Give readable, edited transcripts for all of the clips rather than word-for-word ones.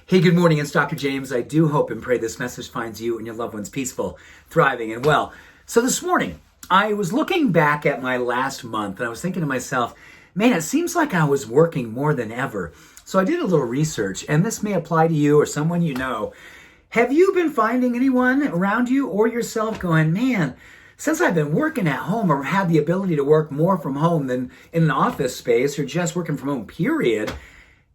Hey, good morning. It's Dr. James. I do hope and pray this message finds you and your loved ones peaceful, thriving, and well. So this morning, I was looking back at my last month and I was thinking to myself, man, it seems like I was working more than ever. So I did a little research, and this may apply to you or someone you know. Have you been finding anyone around you or yourself going, man, since I've been working at home or had the ability to work more from home than in an office space or just working from home, period,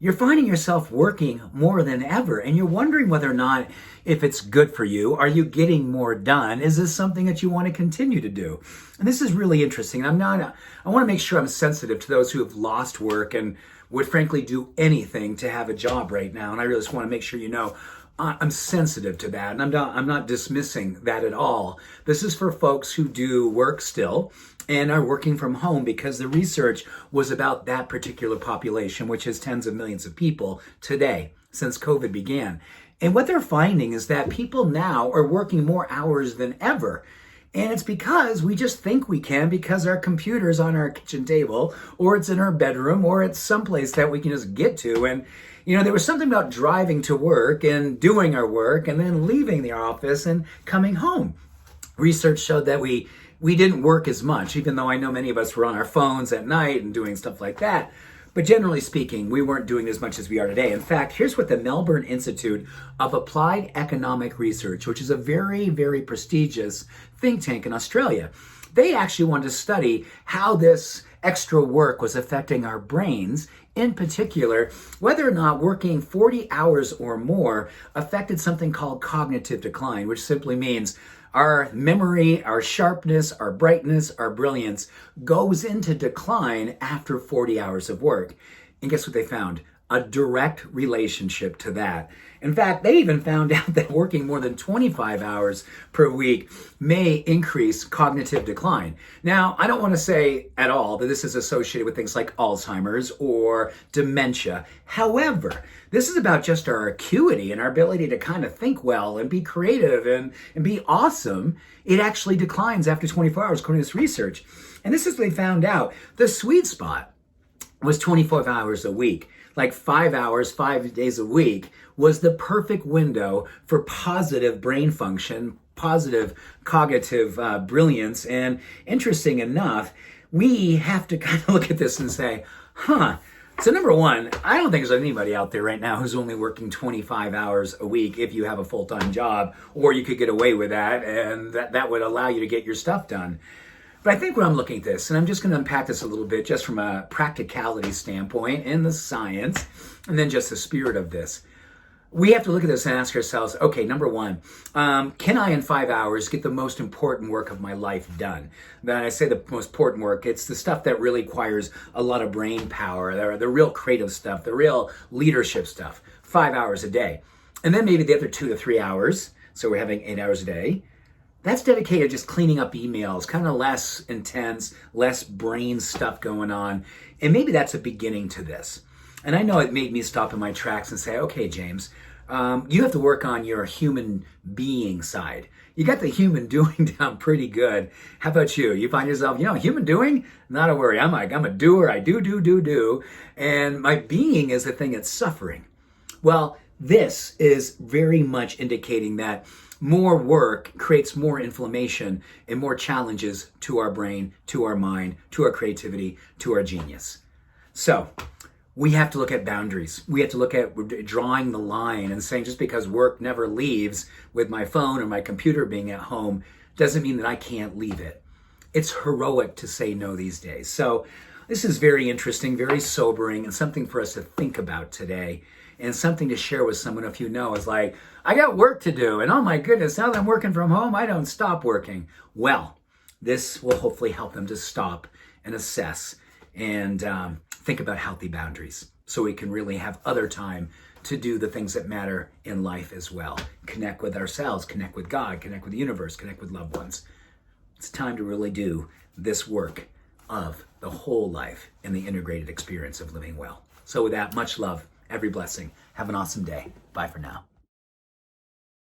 you're finding yourself working more than ever, and you're wondering whether or not if it's good for you. Are you getting more done? Is this something that you want to continue to do? And this is really interesting. I want to make sure I'm sensitive to those who have lost work and would frankly do anything to have a job right now. And I really just want to make sure you know I'm sensitive to that, and I'm not dismissing that at all. This is for folks who do work still and are working from home, because the research was about that particular population, which is tens of millions of people today since COVID began. And what they're finding is that people now are working more hours than ever. And it's because we just think we can, because our computer's on our kitchen table, or it's in our bedroom, or it's someplace that we can just get to. And you know, there was something about driving to work and doing our work and then leaving the office and coming home. Research showed that we didn't work as much, even though I know many of us were on our phones at night and doing stuff like that. But generally speaking, we weren't doing as much as we are today. In fact, here's what the Melbourne Institute of Applied Economic Research, which is a very, very prestigious think tank in Australia, they actually wanted to study how this extra work was affecting our brains, in particular, whether or not working 40 hours or more affected something called cognitive decline, which simply means our memory, our sharpness, our brightness, our brilliance goes into decline after 40 hours of work. And guess what they found? A direct relationship to that. In fact, they even found out that working more than 25 hours per week may increase cognitive decline. Now, I don't want to say at all that this is associated with things like Alzheimer's or dementia. However, this is about just our acuity and our ability to kind of think well and be creative and be awesome. It actually declines after 24 hours, according to this research. And this is what they found out. The sweet spot was 25 hours a week. Like 5 hours, 5 days a week was the perfect window for positive brain function, positive cognitive brilliance. And interesting enough, we have to kind of look at this and say, So number one, I don't think there's anybody out there right now who's only working 25 hours a week if you have a full-time job, or you could get away with that, and that would allow you to get your stuff done. But I think when I'm looking at this, and I'm just going to unpack this a little bit just from a practicality standpoint and the science, and then just the spirit of this, we have to look at this and ask ourselves, okay, number one, can I in 5 hours get the most important work of my life done? When I say the most important work, it's the stuff that really requires a lot of brain power, the real creative stuff, the real leadership stuff, 5 hours a day. And then maybe the other 2 to 3 hours, so we're having 8 hours a day, that's dedicated to just cleaning up emails, kind of less intense, less brain stuff going on. And maybe that's a beginning to this. And I know it made me stop in my tracks and say, okay, James, you have to work on your human being side. You got the human doing down pretty good. How about you? You find yourself, human doing? Not a worry. I'm a doer. I do. And my being is the thing that's suffering. Well, this is very much indicating that more work creates more inflammation and more challenges to our brain, to our mind, to our creativity, to our genius. So we have to look at boundaries. We have to look at drawing the line and saying, just because work never leaves with my phone or my computer being at home doesn't mean that I can't leave it. It's heroic to say no these days. So this is very interesting, very sobering, and something for us to think about today, and something to share with someone if you know is like, I got work to do, and oh my goodness, now that I'm working from home, I don't stop working. Well, this will hopefully help them to stop and assess and think about healthy boundaries, so we can really have other time to do the things that matter in life as well. Connect with ourselves, connect with God, connect with the universe, connect with loved ones. It's time to really do this work of the whole life and the integrated experience of living well. So with that, much love, every blessing. Have an awesome day. Bye for now.